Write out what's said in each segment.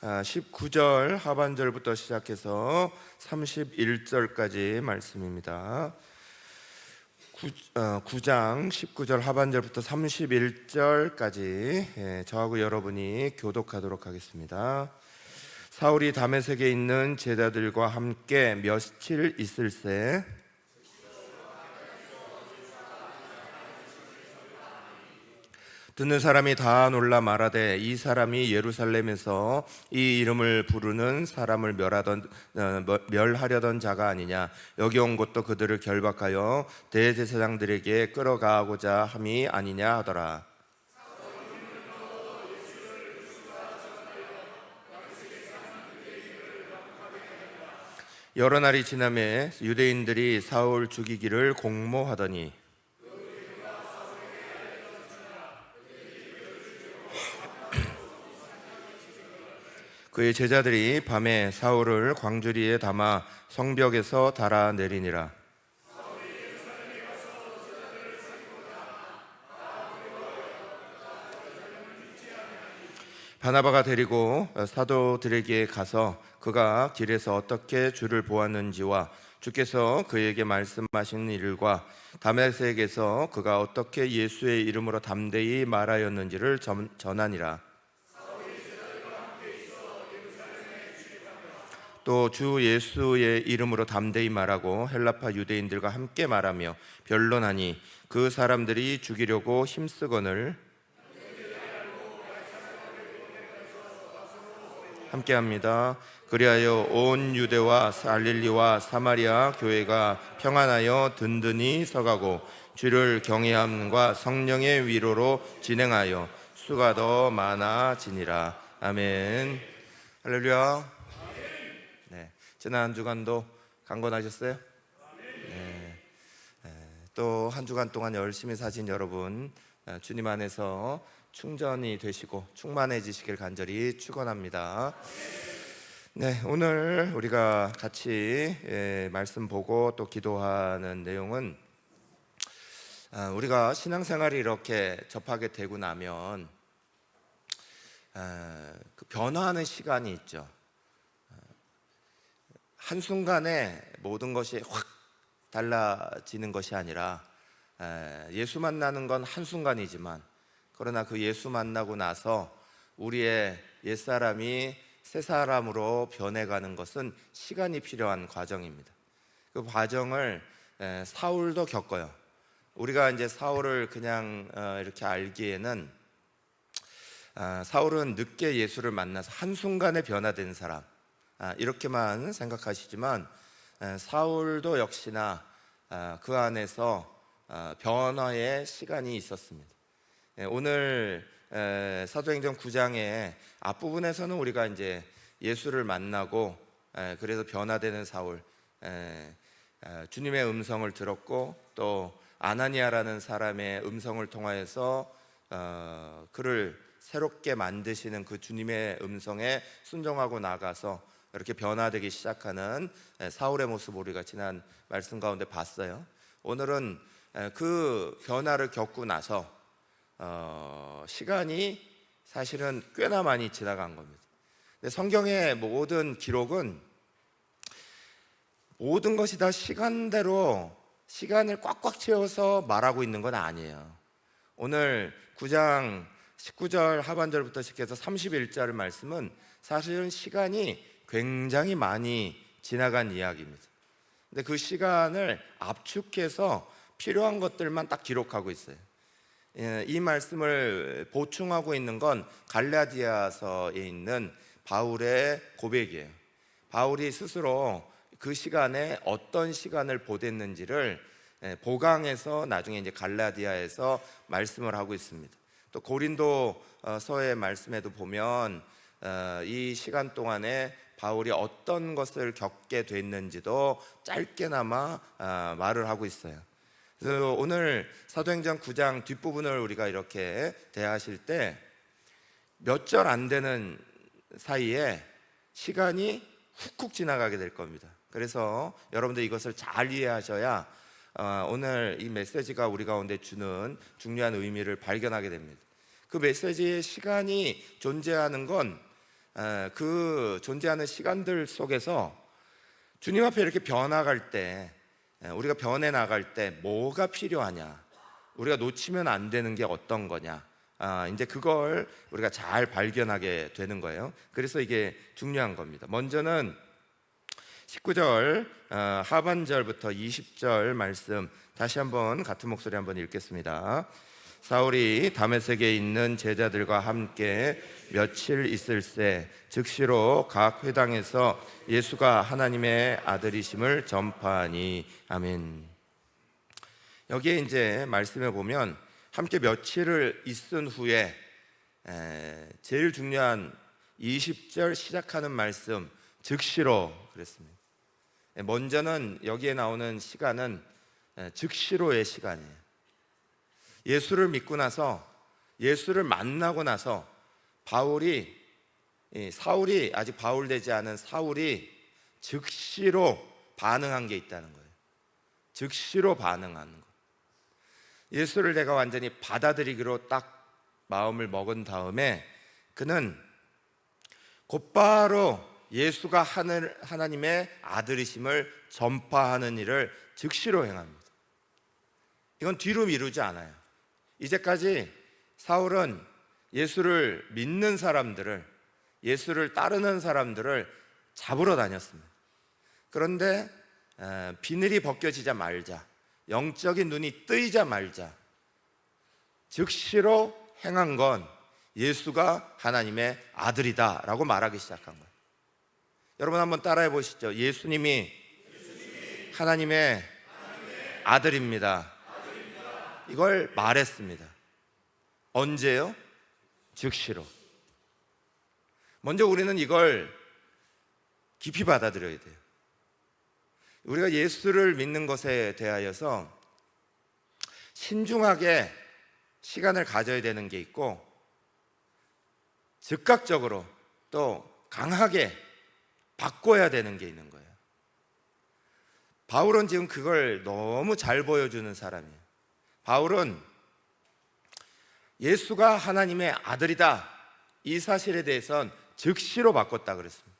19절 하반절부터 시작해서 31절까지 말씀입니다. 9장 19절 하반절부터 31절까지 저하고 여러분이 교독하도록 하겠습니다. 사울이 다메섹에 있는 제자들과 함께 며칠 있을새 듣는 사람이 다 놀라 말하되 이 사람이 예루살렘에서 이 이름을 부르는 사람을 멸하려던 자가 아니냐. 여기 온 것도 그들을 결박하여 대제사장들에게 끌어가고자 함이 아니냐 하더라. 여러 날이 지나매 유대인들이 사울 죽이기를 공모하더니 그의 제자들이 밤에 사울을 광주리에 담아 성벽에서 달아내리니라. 바나바가 데리고 사도들에게 가서 그가 길에서 어떻게 주를 보았는지와 주께서 그에게 말씀하신 일과 다메섹에서 그가 어떻게 예수의 이름으로 담대히 말하였는지를 전하니라. 또 주 예수의 이름으로 담대히 말하고 헬라파 유대인들과 함께 말하며 변론하니 그 사람들이 죽이려고 힘쓰거늘 함께합니다. 그리하여 온 유대와 갈릴리와 사마리아 교회가 평안하여 든든히 서가고 주를 경외함과 성령의 위로로 진행하여 수가 더 많아지니라. 아멘. 할렐루야. 네, 지난 한 주간도 강건하셨어요? 네. 또 한 주간 동안 열심히 사신 여러분, 주님 안에서 충전이 되시고 충만해지시길 간절히 축원합니다. 네, 오늘 우리가 같이 말씀 보고 또 기도하는 내용은 우리가 신앙생활이 이렇게 접하게 되고 나면 그 변화하는 시간이 있죠. 한순간에 모든 것이 확 달라지는 것이 아니라 예수 만나는 건 한순간이지만 그러나 그 예수 만나고 나서 우리의 옛사람이 새사람으로 변해가는 것은 시간이 필요한 과정입니다. 그 과정을 사울도 겪어요. 우리가 이제 사울을 그냥 이렇게 알기에는 사울은 늦게 예수를 만나서 한순간에 변화된 사람 이렇게만 생각하시지만 사울도 역시나 그 안에서 변화의 시간이 있었습니다. 오늘 사도행전 9장의 앞부분에서는 우리가 이제 예수를 만나고 그래서 변화되는 사울, 주님의 음성을 들었고 또 아나니아라는 사람의 음성을 통하여서 그를 새롭게 만드시는 그 주님의 음성에 순종하고 나가서 이렇게 변화되기 시작하는 사울의 모습 우리가 지난 말씀 가운데 봤어요. 오늘은 그 변화를 겪고 나서 시간이 사실은 꽤나 많이 지나간 겁니다. 근데 성경의 모든 기록은 모든 것이 다 시간대로 시간을 꽉꽉 채워서 말하고 있는 건 아니에요. 오늘 9장 19절 하반절부터 시작해서 31절 말씀은 사실은 시간이 굉장히 많이 지나간 이야기입니다. 근데 그 시간을 압축해서 필요한 것들만 딱 기록하고 있어요. 이 말씀을 보충하고 있는 건 갈라디아서에 있는 바울의 고백이에요. 바울이 스스로 그 시간에 어떤 시간을 보냈는지를 보강해서 나중에 이제 갈라디아에서 말씀을 하고 있습니다. 또 고린도서의 말씀에도 보면 이 시간 동안에 바울이 어떤 것을 겪게 됐는지도 짧게나마 말을 하고 있어요. 그래서 오늘 사도행전 9장 뒷부분을 우리가 이렇게 대하실 때 몇 절 안 되는 사이에 시간이 훅훅 지나가게 될 겁니다. 그래서 여러분들 이것을 잘 이해하셔야 오늘 이 메시지가 우리 가운데 주는 중요한 의미를 발견하게 됩니다. 그 메시지의 시간이 존재하는 건 그 존재하는 시간들 속에서 주님 앞에 이렇게 변화갈 때, 우리가 변해 나갈 때 뭐가 필요하냐, 우리가 놓치면 안 되는 게 어떤 거냐, 이제 그걸 우리가 잘 발견하게 되는 거예요. 그래서 이게 중요한 겁니다. 먼저는 19절 하반절부터 20절 말씀 다시 한번 같은 목소리 한번 읽겠습니다. 사울이 다메섹에 있는 제자들과 함께 며칠 있을새 즉시로 각 회당에서 예수가 하나님의 아들이심을 전파하니. 아멘. 여기에 이제 말씀해 보면 함께 며칠을 있은 후에 제일 중요한 20절 시작하는 말씀 즉시로 그랬습니다. 먼저는 여기에 나오는 시간은 즉시로의 시간이에요. 예수를 믿고 나서, 예수를 만나고 나서 사울이 아직 바울되지 않은 사울이 즉시로 반응한 게 있다는 거예요. 즉시로 반응하는 거. 예수를 내가 완전히 받아들이기로 딱 마음을 먹은 다음에 그는 곧바로 예수가 하나님의 아들이심을 전파하는 일을 즉시로 행합니다. 이건 뒤로 미루지 않아요. 이제까지 사울은 예수를 믿는 사람들을, 예수를 따르는 사람들을 잡으러 다녔습니다. 그런데 비늘이 벗겨지자마자, 영적인 눈이 뜨이자 말자 즉시로 행한 건 예수가 하나님의 아들이다 라고 말하기 시작한 거예요. 여러분 한번 따라해 보시죠. 예수님이 하나님의 아들입니다. 이걸 말했습니다. 언제요? 즉시로. 먼저 우리는 이걸 깊이 받아들여야 돼요. 우리가 예수를 믿는 것에 대하여서 신중하게 시간을 가져야 되는 게 있고, 즉각적으로 또 강하게 바꿔야 되는 게 있는 거예요. 바울은 지금 그걸 너무 잘 보여주는 사람이에요. 바울은 예수가 하나님의 아들이다, 이 사실에 대해서는 즉시로 바꿨다 그랬습니다.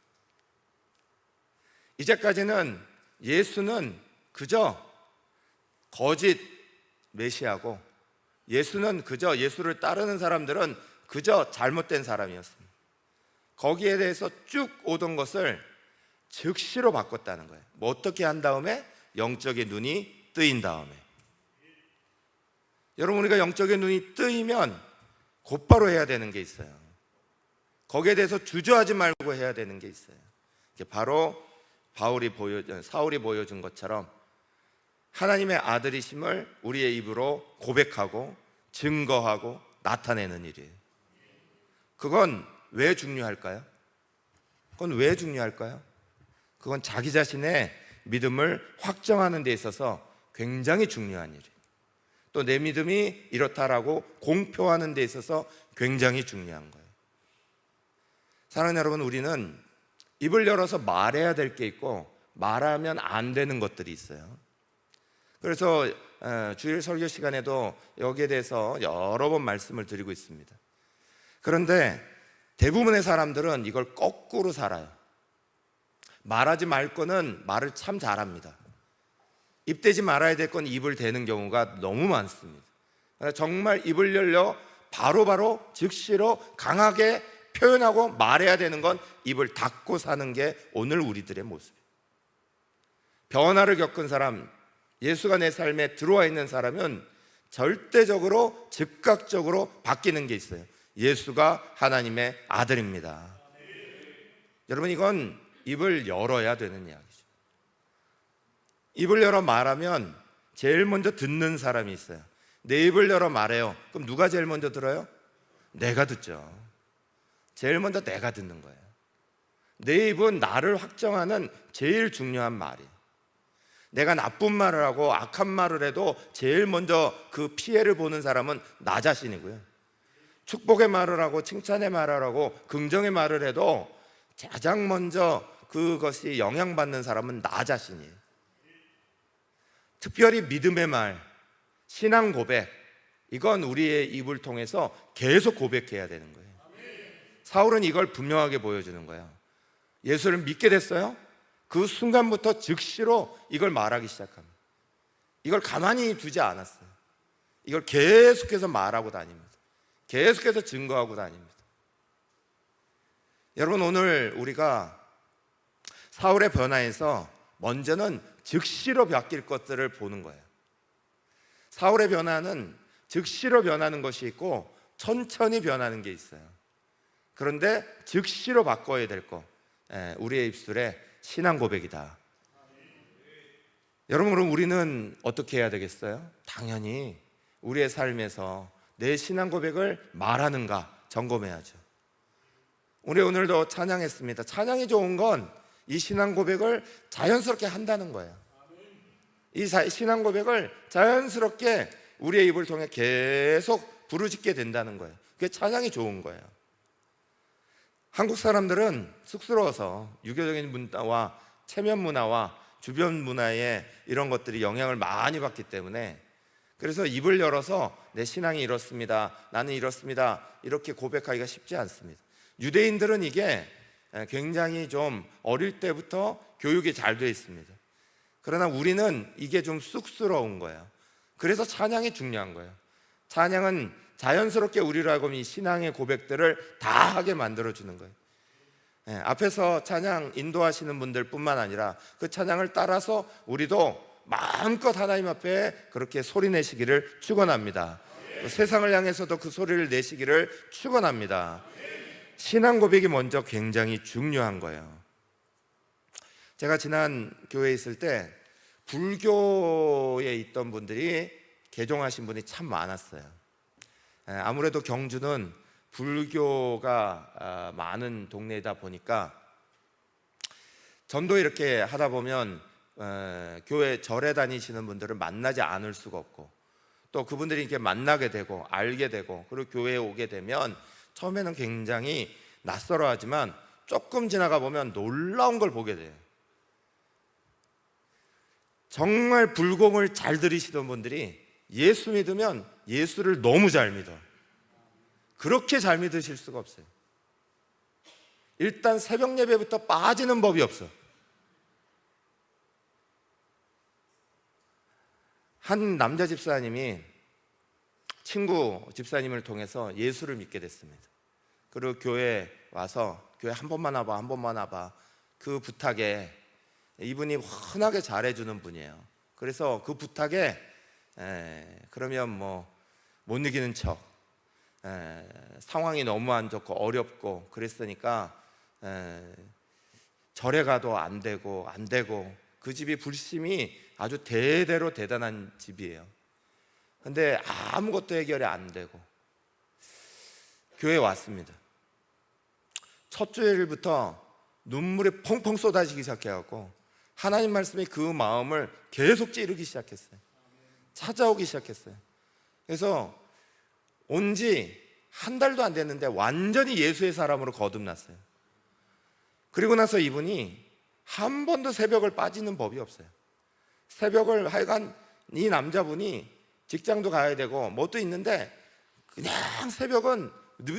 이제까지는 예수는 그저 거짓 메시아고, 예수는 그저, 예수를 따르는 사람들은 그저 잘못된 사람이었습니다. 거기에 대해서 쭉 오던 것을 즉시로 바꿨다는 거예요. 뭐 어떻게 한 다음에? 영적인 눈이 뜨인 다음에. 여러분, 우리가 영적인 눈이 뜨이면 곧바로 해야 되는 게 있어요. 거기에 대해서 주저하지 말고 해야 되는 게 있어요. 바로 사울이 보여준 것처럼 하나님의 아들이심을 우리의 입으로 고백하고 증거하고 나타내는 일이에요. 그건 왜 중요할까요? 그건 자기 자신의 믿음을 확정하는 데 있어서 굉장히 중요한 일이에요. 또 내 믿음이 이렇다라고 공표하는 데 있어서 굉장히 중요한 거예요. 사랑하는 여러분, 우리는 입을 열어서 말해야 될 게 있고 말하면 안 되는 것들이 있어요. 그래서 주일 설교 시간에도 여기에 대해서 여러 번 말씀을 드리고 있습니다. 그런데 대부분의 사람들은 이걸 거꾸로 살아요. 말하지 말 거는 말을 참 잘합니다. 입대지 말아야 될 건 입을 대는 경우가 너무 많습니다. 정말 입을 열려 바로바로 즉시로 강하게 표현하고 말해야 되는 건 입을 닫고 사는 게 오늘 우리들의 모습이에요. 변화를 겪은 사람, 예수가 내 삶에 들어와 있는 사람은 절대적으로 즉각적으로 바뀌는 게 있어요. 예수가 하나님의 아들입니다. 여러분, 이건 입을 열어야 되는 이야기죠. 입을 열어 말하면 제일 먼저 듣는 사람이 있어요. 내 입을 열어 말해요. 그럼 누가 제일 먼저 들어요? 내가 듣죠. 제일 먼저 내가 듣는 거예요. 내 입은 나를 확정하는 제일 중요한 말이에요. 내가 나쁜 말을 하고 악한 말을 해도 제일 먼저 그 피해를 보는 사람은 나 자신이고요. 축복의 말을 하고 칭찬의 말을 하고 긍정의 말을 해도 가장 먼저 그것이 영향받는 사람은 나 자신이에요. 특별히 믿음의 말, 신앙 고백, 이건 우리의 입을 통해서 계속 고백해야 되는 거예요. 사울은 이걸 분명하게 보여주는 거예요. 예수를 믿게 됐어요. 그 순간부터 즉시로 이걸 말하기 시작합니다. 이걸 가만히 두지 않았어요. 이걸 계속해서 말하고 다닙니다. 계속해서 증거하고 다닙니다. 여러분, 오늘 우리가 사울의 변화에서 먼저는 즉시로 바뀔 것들을 보는 거예요. 사울의 변화는 즉시로 변하는 것이 있고 천천히 변하는 게 있어요. 그런데 즉시로 바꿔야 될 거, 우리의 입술에 신앙 고백이다. 여러분, 그럼 우리는 어떻게 해야 되겠어요? 당연히 우리의 삶에서 내 신앙 고백을 말하는가 점검해야죠. 우리 오늘도 찬양했습니다. 찬양이 좋은 건 이 신앙 고백을 자연스럽게 한다는 거예요. 이 신앙 고백을 자연스럽게 우리의 입을 통해 계속 부르짖게 된다는 거예요. 그게 찬양이 좋은 거예요. 한국 사람들은 쑥스러워서 유교적인 문화와 체면 문화와 주변 문화에 이런 것들이 영향을 많이 받기 때문에, 그래서 입을 열어서 내 신앙이 이렇습니다, 나는 이렇습니다, 이렇게 고백하기가 쉽지 않습니다. 유대인들은 이게 굉장히 좀 어릴 때부터 교육이 잘 되어 있습니다. 그러나 우리는 이게 좀 쑥스러운 거예요. 그래서 찬양이 중요한 거예요. 찬양은 자연스럽게 우리로 하여금 이 신앙의 고백들을 다 하게 만들어주는 거예요. 앞에서 찬양 인도하시는 분들 뿐만 아니라 그 찬양을 따라서 우리도 마음껏 하나님 앞에 그렇게 소리 내시기를 축원합니다. 세상을 향해서도 그 소리를 내시기를 축원합니다. 신앙 고백이 먼저 굉장히 중요한 거예요. 제가 지난 교회에 있을 때 불교에 있던 분들이 개종하신 분이 참 많았어요. 아무래도 경주는 불교가 많은 동네이다 보니까 전도 이렇게 하다 보면 교회 절에 다니시는 분들을 만나지 않을 수가 없고, 또 그분들이 이렇게 만나게 되고 알게 되고, 그리고 교회에 오게 되면 처음에는 굉장히 낯설어하지만 조금 지나가 보면 놀라운 걸 보게 돼요. 정말 불공을 잘 들으시던 분들이 예수 믿으면 예수를 너무 잘 믿어. 그렇게 잘 믿으실 수가 없어요. 일단 새벽 예배부터 빠지는 법이 없어. 한 남자 집사님이 친구 집사님을 통해서 예수를 믿게 됐습니다. 그리고 교회에 와서 교회 한 번만 와봐, 한 번만 와봐, 그 부탁에, 이분이 흔하게 잘해주는 분이에요. 그래서 그 부탁에 그러면 뭐 못 이기는 척, 상황이 너무 안 좋고 어렵고 그랬으니까 절에 가도 안 되고 그 집이 불심이 아주 대대로 대단한 집이에요. 근데 아무것도 해결이 안 되고 교회에 왔습니다. 첫 주일부터 눈물이 펑펑 쏟아지기 시작해갖고 하나님 말씀이 그 마음을 계속 찌르기 시작했어요. 찾아오기 시작했어요. 그래서 온 지 한 달도 안 됐는데 완전히 예수의 사람으로 거듭났어요. 그리고 나서 이분이 한 번도 새벽을 빠지는 법이 없어요. 새벽을 하여간 이 남자분이 직장도 가야 되고 뭣도 있는데 그냥 새벽은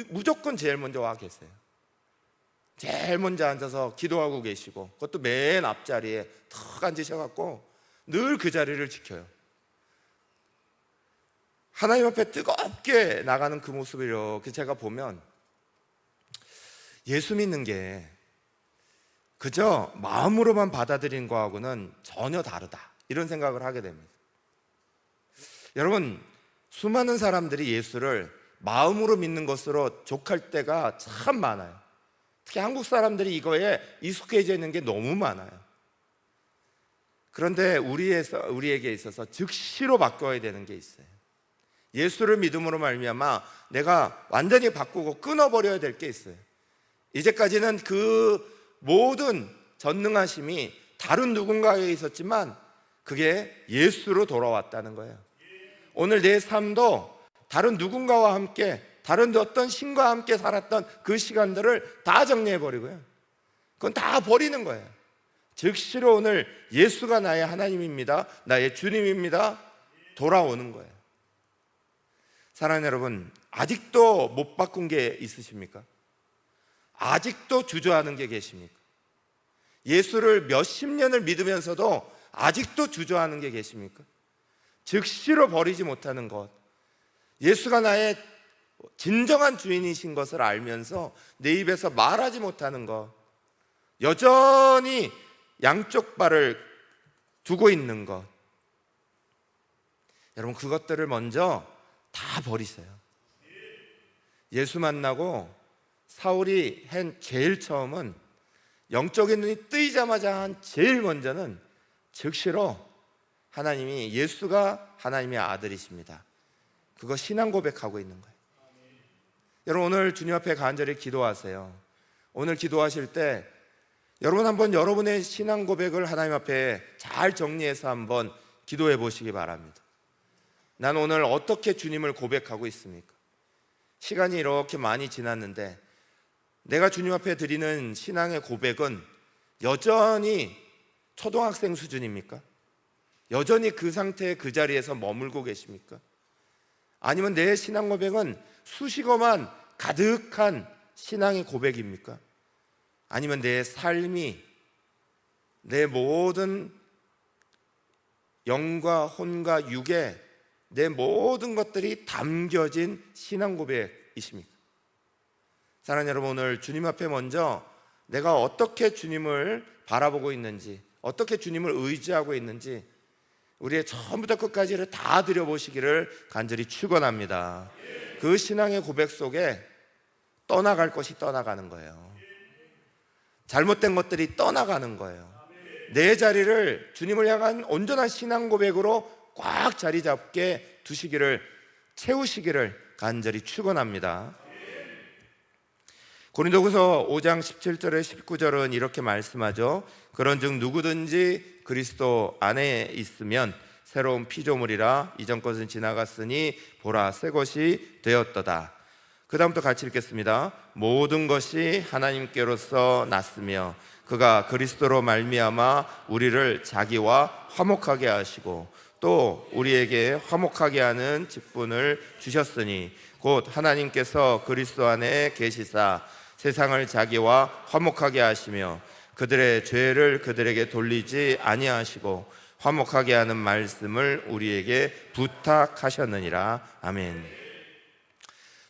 무조건 제일 먼저 와 계세요. 제일 먼저 앉아서 기도하고 계시고, 그것도 맨 앞자리에 턱 앉으셔갖고 늘 그 자리를 지켜요. 하나님 앞에 뜨겁게 나가는 그 모습을 이렇게 제가 보면 예수 믿는 게 그저 마음으로만 받아들인 거하고는 전혀 다르다, 이런 생각을 하게 됩니다. 여러분, 수많은 사람들이 예수를 마음으로 믿는 것으로 족할 때가 참 많아요. 특히 한국 사람들이 이거에 익숙해져 있는 게 너무 많아요. 그런데 우리에게 있어서 즉시로 바꿔야 되는 게 있어요. 예수를 믿음으로 말미암아 내가 완전히 바꾸고 끊어버려야 될 게 있어요. 이제까지는 그 모든 전능하심이 다른 누군가에 있었지만 그게 예수로 돌아왔다는 거예요. 오늘 내 삶도 다른 누군가와 함께, 다른 어떤 신과 함께 살았던 그 시간들을 다 정리해버리고요, 그건 다 버리는 거예요. 즉시로 오늘 예수가 나의 하나님입니다, 나의 주님입니다, 돌아오는 거예요. 사랑하는 여러분, 아직도 못 바꾼 게 있으십니까? 아직도 주저하는 게 계십니까? 예수를 몇십 년을 믿으면서도 아직도 주저하는 게 계십니까? 즉시로 버리지 못하는 것, 예수가 나의 진정한 주인이신 것을 알면서 내 입에서 말하지 못하는 것, 여전히 양쪽 발을 두고 있는 것, 여러분 그것들을 먼저 다 버리세요. 예수 만나고 사울이 한 제일 처음은 영적인 눈이 뜨이자마자 한 제일 먼저는 즉시로 하나님이, 예수가 하나님의 아들이십니다, 그거 신앙 고백하고 있는 거예요. 여러분 오늘 주님 앞에 간절히 기도하세요. 오늘 기도하실 때 여러분 한번 여러분의 신앙 고백을 하나님 앞에 잘 정리해서 한번 기도해 보시기 바랍니다. 난 오늘 어떻게 주님을 고백하고 있습니까? 시간이 이렇게 많이 지났는데 내가 주님 앞에 드리는 신앙의 고백은 여전히 초등학생 수준입니까? 여전히 그 상태의 그 자리에서 머물고 계십니까? 아니면 내 신앙 고백은 수식어만 가득한 신앙의 고백입니까? 아니면 내 삶이, 내 모든 영과 혼과 육에 내 모든 것들이 담겨진 신앙 고백이십니까? 사랑하는 여러분, 오늘 주님 앞에 먼저 내가 어떻게 주님을 바라보고 있는지, 어떻게 주님을 의지하고 있는지 우리의 처음부터 끝까지를 다 드려보시기를 간절히 축원합니다. 그 신앙의 고백 속에 떠나갈 것이 떠나가는 거예요. 잘못된 것들이 떠나가는 거예요. 내 자리를 주님을 향한 온전한 신앙 고백으로 꽉 자리 잡게 두시기를, 채우시기를 간절히 축원합니다. 고린도후서 5장 17절에 19절은 이렇게 말씀하죠. 그런즉 누구든지 그리스도 안에 있으면 새로운 피조물이라, 이전 것은 지나갔으니 보라 새 것이 되었도다. 그 다음부터 같이 읽겠습니다. 모든 것이 하나님께로서 났으며 그가 그리스도로 말미암아 우리를 자기와 화목하게 하시고 또 우리에게 화목하게 하는 직분을 주셨으니 곧 하나님께서 그리스도 안에 계시사 세상을 자기와 화목하게 하시며 그들의 죄를 그들에게 돌리지 아니하시고 화목하게 하는 말씀을 우리에게 부탁하셨느니라. 아멘.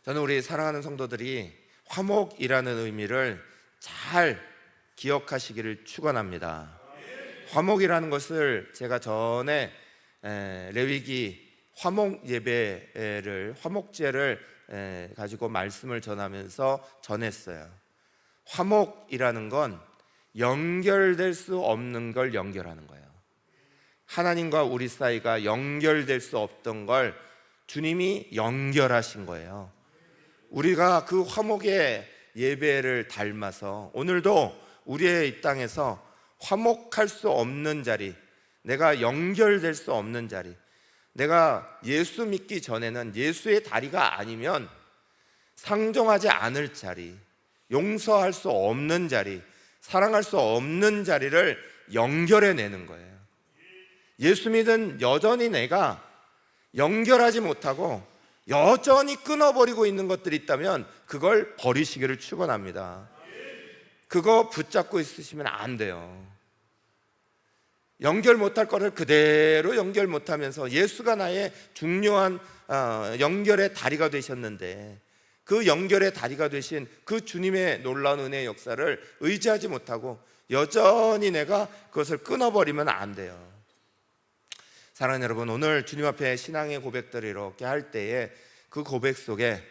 저는 우리 사랑하는 성도들이 화목이라는 의미를 잘 기억하시기를 축원합니다. 화목이라는 것을 제가 전에 레위기 화목 예배를, 화목제를 가지고 말씀을 전하면서 전했어요. 화목이라는 건 연결될 수 없는 걸 연결하는 거예요. 하나님과 우리 사이가 연결될 수 없던 걸 주님이 연결하신 거예요. 우리가 그 화목의 예배를 닮아서 오늘도 우리의 이 땅에서 화목할 수 없는 자리, 내가 연결될 수 없는 자리, 내가 예수 믿기 전에는 예수의 다리가 아니면 상종하지 않을 자리, 용서할 수 없는 자리, 사랑할 수 없는 자리를 연결해내는 거예요. 예수 믿은 여전히 내가 연결하지 못하고 여전히 끊어버리고 있는 것들이 있다면 그걸 버리시기를 축원합니다. 그거 붙잡고 있으시면 안 돼요. 연결 못할 거를 그대로 연결 못하면서 예수가 나의 중요한 연결의 다리가 되셨는데 그 연결의 다리가 되신 그 주님의 놀라운 은혜의 역사를 의지하지 못하고 여전히 내가 그것을 끊어버리면 안 돼요. 사랑하는 여러분, 오늘 주님 앞에 신앙의 고백들을 이렇게 할 때에 그 고백 속에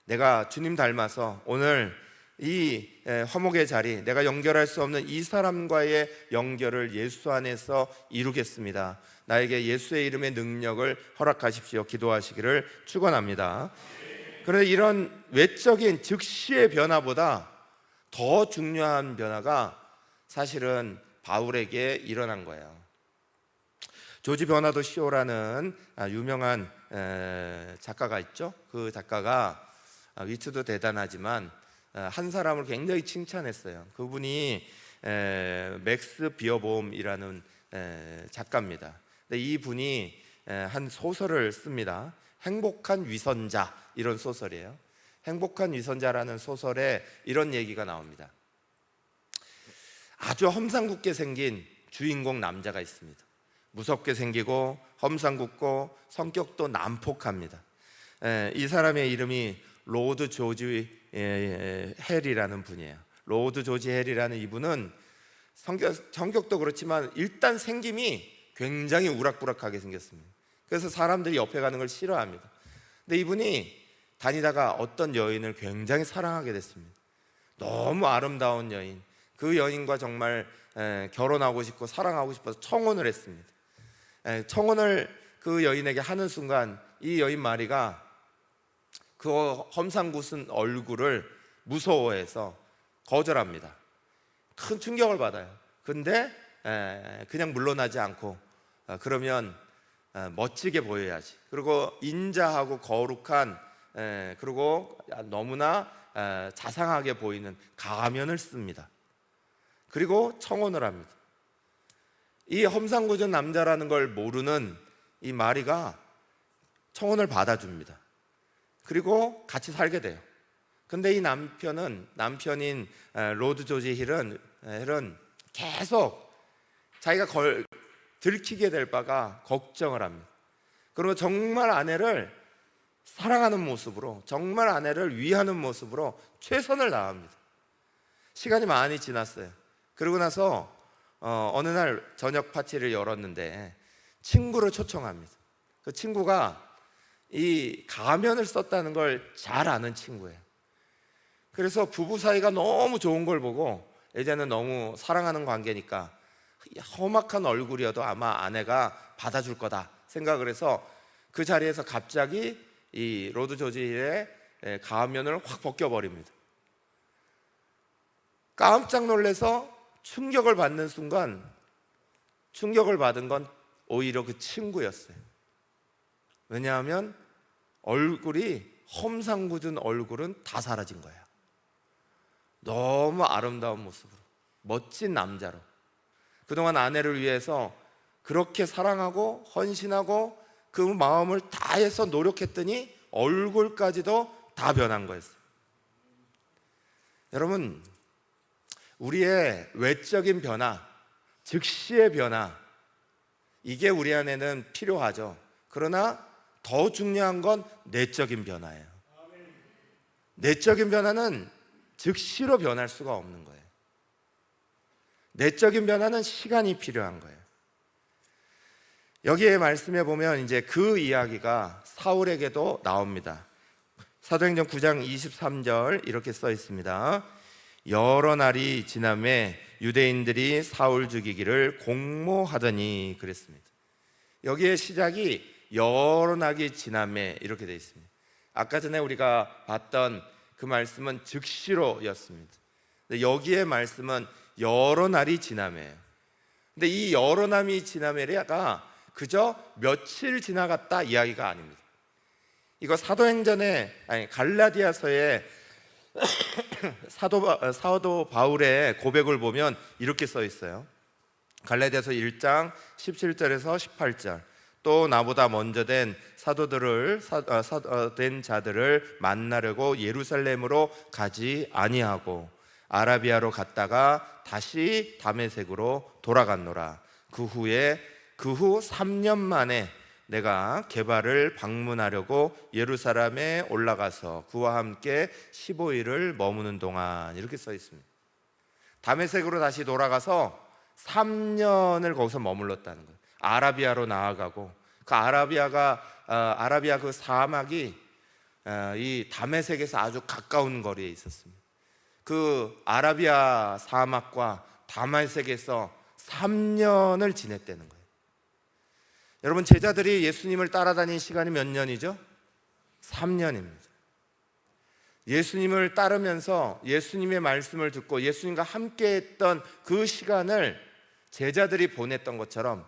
내가 주님 닮아서 오늘 이 화목의 자리, 내가 연결할 수 없는 이 사람과의 연결을 예수 안에서 이루겠습니다. 나에게 예수의 이름의 능력을 허락하십시오. 기도하시기를 축원합니다. 그런데 이런 외적인 즉시의 변화보다 더 중요한 변화가 사실은 바울에게 일어난 거예요. 조지 버나드 쇼라는 유명한 작가가 있죠. 그 작가가 위트도 대단하지만 한 사람을 굉장히 칭찬했어요. 그분이 맥스 비어보험이라는 작가입니다. 근데 이 분이 한 소설을 씁니다. 행복한 위선자, 이런 소설이에요. 행복한 위선자라는 소설에 이런 얘기가 나옵니다. 아주 험상궂게 생긴 주인공 남자가 있습니다. 무섭게 생기고 험상궂고 성격도 난폭합니다. 이 사람의 이름이 로드 조지 헬이라는 분이에요. 로드 조지 헬이라는 이분은 성격도 그렇지만 일단 생김이 굉장히 우락부락하게 생겼습니다. 그래서 사람들이 옆에 가는 걸 싫어합니다. 근데 이분이 다니다가 어떤 여인을 굉장히 사랑하게 됐습니다. 너무 아름다운 여인, 그 여인과 정말 결혼하고 싶고 사랑하고 싶어서 청혼을 했습니다. 청혼을 그 여인에게 하는 순간 이 여인 마리가 그 험상궂은 얼굴을 무서워해서 거절합니다. 큰 충격을 받아요. 근데 그냥 물러나지 않고 그러면 멋지게 보여야지. 그리고 인자하고 거룩한 그리고 너무나 자상하게 보이는 가면을 씁니다. 그리고 청혼을 합니다. 이 험상궂은 남자라는 걸 모르는 이 마리가 청혼을 받아줍니다. 그리고 같이 살게 돼요. 근데 이 남편인 로드 조지 힐은 계속 자기가 들키게 될 바가 걱정을 합니다. 그리고 정말 아내를 사랑하는 모습으로, 정말 아내를 위하는 모습으로 최선을 다합니다. 시간이 많이 지났어요. 그러고 나서 어느 날 저녁 파티를 열었는데 친구를 초청합니다. 그 친구가 이 가면을 썼다는 걸 잘 아는 친구예요. 그래서 부부 사이가 너무 좋은 걸 보고 이제는 너무 사랑하는 관계니까 험악한 얼굴이어도 아마 아내가 받아줄 거다 생각을 해서 그 자리에서 갑자기 이 로드 조지의 가면을 확 벗겨버립니다. 깜짝 놀라서 충격을 받는 순간 충격을 받은 건 오히려 그 친구였어요. 왜냐하면 얼굴이 험상궂은 얼굴은 다 사라진 거예요. 너무 아름다운 모습으로 멋진 남자로 그동안 아내를 위해서 그렇게 사랑하고 헌신하고 그 마음을 다해서 노력했더니 얼굴까지도 다 변한 거였어요. 여러분, 우리의 외적인 변화, 즉시의 변화, 이게 우리 안에는 필요하죠. 그러나 더 중요한 건 내적인 변화예요. 내적인 변화는 즉시로 변할 수가 없는 거예요. 내적인 변화는 시간이 필요한 거예요. 여기에 말씀해 보면 이제 그 이야기가 사울에게도 나옵니다. 사도행전 9장 23절 이렇게 써 있습니다. 여러 날이 지남에 유대인들이 사울 죽이기를 공모하더니 그랬습니다. 여기에 시작이 여러 날이 지남에 이렇게 되어 있습니다. 아까 전에 우리가 봤던 그 말씀은 즉시로였습니다. 근데 여기에 말씀은 여러 날이 지남에예요. 근데 이 여러 날이 지남에가 그저 며칠 지나갔다 이야기가 아닙니다. 이거 갈라디아서의 사도 바울의 고백을 보면 이렇게 써 있어요. 갈라디아서 1장 17절에서 18절. 또 나보다 먼저 된 된 자들을 만나려고 예루살렘으로 가지 아니하고 아라비아로 갔다가 다시 다메섹으로 돌아갔노라. 그 후 3년 만에 내가 게바를 방문하려고 예루살렘에 올라가서 그와 함께 15일을 머무는 동안 이렇게 써 있습니다. 다메섹으로 다시 돌아가서 3년을 거기서 머물렀다는 거예요. 아라비아로 나아가고 그 아라비아 그 사막이 이 다메섹에서 아주 가까운 거리에 있었습니다. 그 아라비아 사막과 다메섹에서 3년을 지냈다는 거예요. 여러분, 제자들이 예수님을 따라다닌 시간이 몇 년이죠? 3년입니다. 예수님을 따르면서 예수님의 말씀을 듣고 예수님과 함께 했던 그 시간을 제자들이 보냈던 것처럼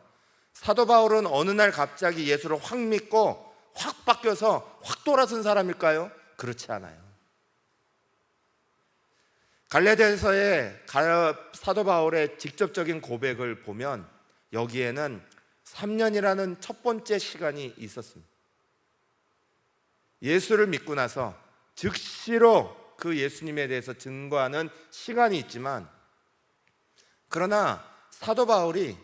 사도 바울은 어느 날 갑자기 예수를 확 믿고 확 바뀌어서 확 돌아선 사람일까요? 그렇지 않아요. 갈라디아서의 사도 바울의 직접적인 고백을 보면 여기에는 3년이라는 첫 번째 시간이 있었습니다. 예수를 믿고 나서 즉시로 그 예수님에 대해서 증거하는 시간이 있지만, 그러나 사도 바울이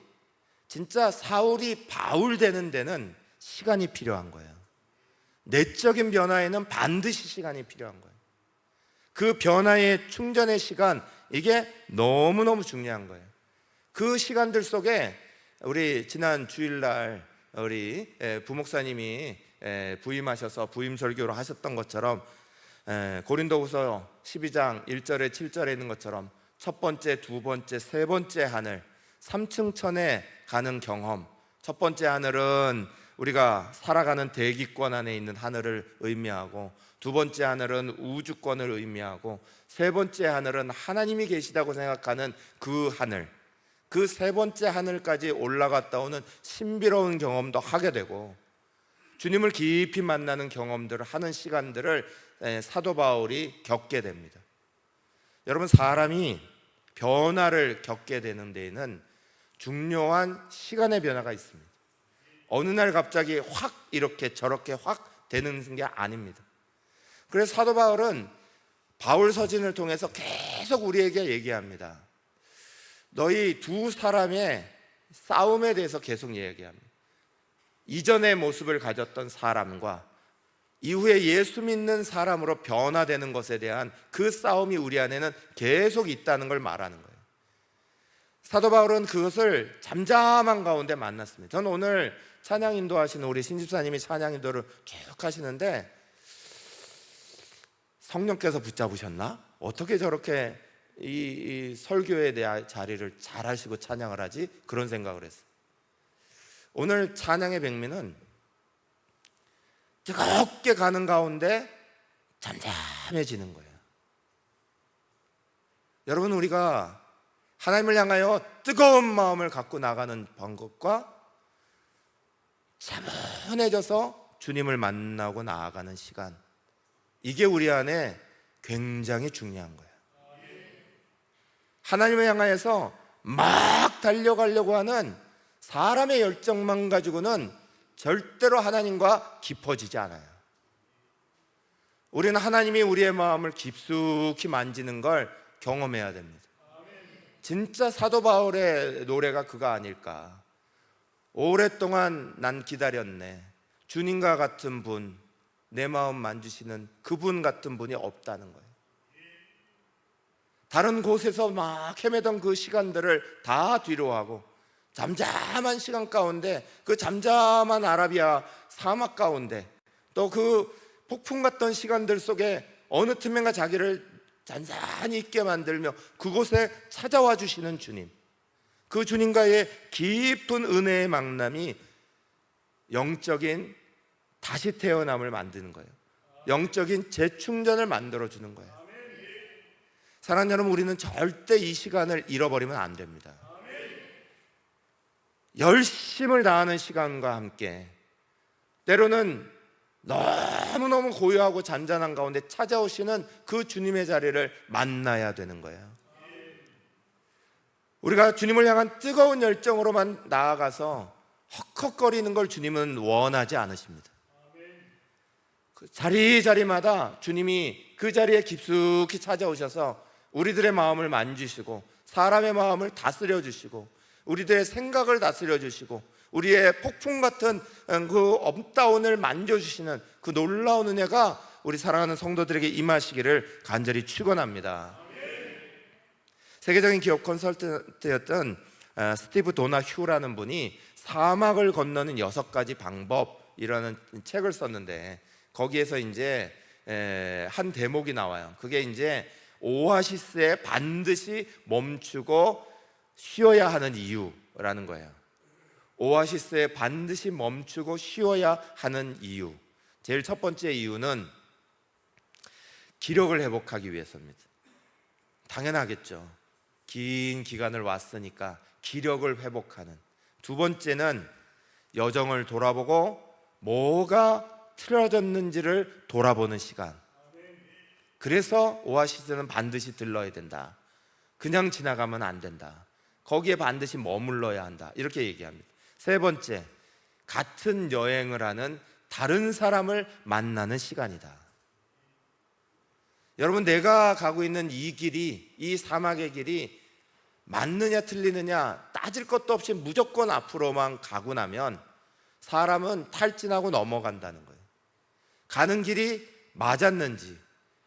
진짜 사울이 바울 되는 데는 시간이 필요한 거예요. 내적인 변화에는 반드시 시간이 필요한 거예요. 그 변화의 충전의 시간, 이게 너무너무 중요한 거예요. 그 시간들 속에 우리 지난 주일날 우리 부목사님이 부임하셔서 부임 설교를 하셨던 것처럼, 고린도후서 12장 1절에 7절에 있는 것처럼 첫 번째, 두 번째, 세 번째 하늘, 3층 천에 가는 경험. 첫 번째 하늘은 우리가 살아가는 대기권 안에 있는 하늘을 의미하고, 두 번째 하늘은 우주권을 의미하고, 세 번째 하늘은 하나님이 계시다고 생각하는 그 하늘, 그 세 번째 하늘까지 올라갔다 오는 신비로운 경험도 하게 되고, 주님을 깊이 만나는 경험들을 하는 시간들을 사도 바울이 겪게 됩니다. 여러분, 사람이 변화를 겪게 되는 데에는 중요한 시간의 변화가 있습니다. 어느 날 갑자기 확 이렇게 저렇게 확 되는 게 아닙니다. 그래서 사도 바울은 바울 서신을 통해서 계속 우리에게 얘기합니다. 너희 두 사람의 싸움에 대해서 계속 얘기합니다. 이전의 모습을 가졌던 사람과 이후에 예수 믿는 사람으로 변화되는 것에 대한 그 싸움이 우리 안에는 계속 있다는 걸 말하는 거예요. 사도 바울은 그것을 잠잠한 가운데 만났습니다. 저는 오늘 찬양 인도하시는 우리 신집사님이 찬양 인도를 쭉 하시는데, 성령께서 붙잡으셨나? 어떻게 저렇게 이 설교에 대한 자리를 잘 하시고 찬양을 하지? 그런 생각을 했어요. 오늘 찬양의 백미는 뜨겁게 가는 가운데 잠잠해지는 거예요. 여러분, 우리가 하나님을 향하여 뜨거운 마음을 갖고 나가는 방법과 차분해져서 주님을 만나고 나아가는 시간, 이게 우리 안에 굉장히 중요한 거예요. 하나님을 향하여서 막 달려가려고 하는 사람의 열정만 가지고는 절대로 하나님과 깊어지지 않아요. 우리는 하나님이 우리의 마음을 깊숙이 만지는 걸 경험해야 됩니다. 진짜 사도 바울의 노래가 그거 아닐까. 오랫동안 난 기다렸네. 주님과 같은 분, 내 마음 만지시는 그분 같은 분이 없다는 거예요. 다른 곳에서 막 헤매던 그 시간들을 다 뒤로하고 잠잠한 시간 가운데, 그 잠잠한 아라비아 사막 가운데, 또 그 폭풍 같던 시간들 속에 어느 틈엔가 자기를 잔잔히 있게 만들며 그곳에 찾아와 주시는 주님, 그 주님과의 깊은 은혜의 만남이 영적인 다시 태어남을 만드는 거예요. 영적인 재충전을 만들어주는 거예요. 사랑하는 여러분, 우리는 절대 이 시간을 잃어버리면 안 됩니다. 열심을 다하는 시간과 함께 때로는 너무너무 고요하고 잔잔한 가운데 찾아오시는 그 주님의 자리를 만나야 되는 거예요. 우리가 주님을 향한 뜨거운 열정으로만 나아가서 헉헉거리는 걸 주님은 원하지 않으십니다. 그 자리자리마다 주님이 그 자리에 깊숙이 찾아오셔서 우리들의 마음을 만지시고 사람의 마음을 다스려 주시고 우리들의 생각을 다스려 주시고 우리의 폭풍 같은 그 업다운을 만져주시는 그 놀라운 은혜가 우리 사랑하는 성도들에게 임하시기를 간절히 축원합니다. 세계적인 기업 컨설턴트였던 스티브 도나휴라는 분이 사막을 건너는 6가지 방법이라는 책을 썼는데, 거기에서 이제 한 대목이 나와요. 그게 이제 오아시스에 반드시 멈추고 쉬어야 하는 이유라는 거예요. 오아시스에 반드시 멈추고 쉬어야 하는 이유. 제일 첫 번째 이유는 기력을 회복하기 위해서입니다. 당연하겠죠. 긴 기간을 왔으니까 기력을 회복하는. 두 번째는 여정을 돌아보고 뭐가 틀어졌는지를 돌아보는 시간. 그래서 오아시스는 반드시 들러야 된다. 그냥 지나가면 안 된다. 거기에 반드시 머물러야 한다. 이렇게 얘기합니다. 세 번째, 같은 여행을 하는 다른 사람을 만나는 시간이다. 여러분, 내가 가고 있는 이 길이, 이 사막의 길이 맞느냐 틀리느냐 따질 것도 없이 무조건 앞으로만 가고 나면 사람은 탈진하고 넘어간다는 거예요. 가는 길이 맞았는지,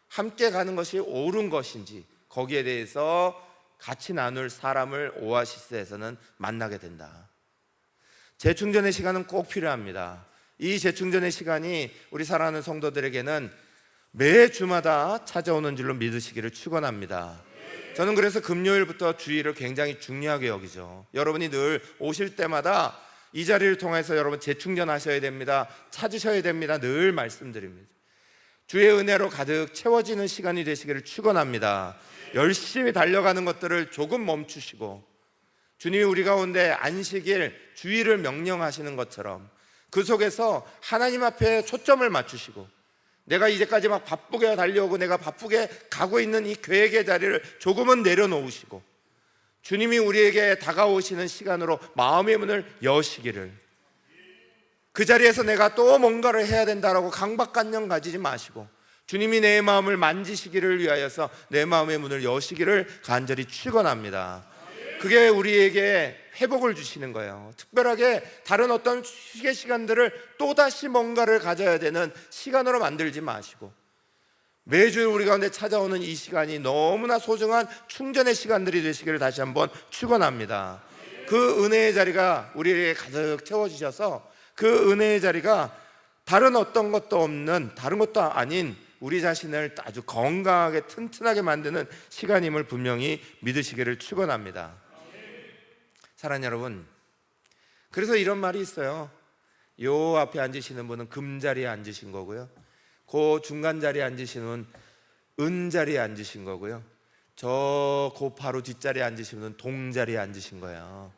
함께 가는 것이 옳은 것인지, 거기에 대해서 같이 나눌 사람을 오아시스에서는 만나게 된다. 재충전의 시간은 꼭 필요합니다. 이 재충전의 시간이 우리 사랑하는 성도들에게는 매 주마다 찾아오는 줄로 믿으시기를 축원합니다. 저는 그래서 금요일부터 주일을 굉장히 중요하게 여기죠. 여러분이 늘 오실 때마다 이 자리를 통해서 여러분 재충전하셔야 됩니다. 찾으셔야 됩니다. 늘 말씀드립니다. 주의 은혜로 가득 채워지는 시간이 되시기를 축원합니다. 열심히 달려가는 것들을 조금 멈추시고 주님이 우리 가운데 안식일, 주일을 명령하시는 것처럼 그 속에서 하나님 앞에 초점을 맞추시고, 내가 이제까지 막 바쁘게 달려오고 내가 바쁘게 가고 있는 이 계획의 자리를 조금은 내려놓으시고 주님이 우리에게 다가오시는 시간으로 마음의 문을 여시기를, 그 자리에서 내가 또 뭔가를 해야 된다라고 강박관념 가지지 마시고 주님이 내 마음을 만지시기를 위하여서 내 마음의 문을 여시기를 간절히 축원합니다. 그게 우리에게 회복을 주시는 거예요. 특별하게 다른 어떤 휴게 시간들을 또다시 뭔가를 가져야 되는 시간으로 만들지 마시고 매주 우리 가운데 찾아오는 이 시간이 너무나 소중한 충전의 시간들이 되시기를 다시 한번 축원합니다. 그 은혜의 자리가 우리에게 가득 채워주셔서 그 은혜의 자리가 다른 어떤 것도 없는, 다른 것도 아닌 우리 자신을 아주 건강하게 튼튼하게 만드는 시간임을 분명히 믿으시기를 축원합니다. 사랑하는 여러분, 그래서 이런 말이 있어요. 요 앞에 앉으시는 분은 금자리에 앉으신 거고요, 그 중간 자리에 앉으시는 분은 은자리에 앉으신 거고요, 그 바로 뒷자리에 앉으신 분은 동자리에 앉으신 거예요.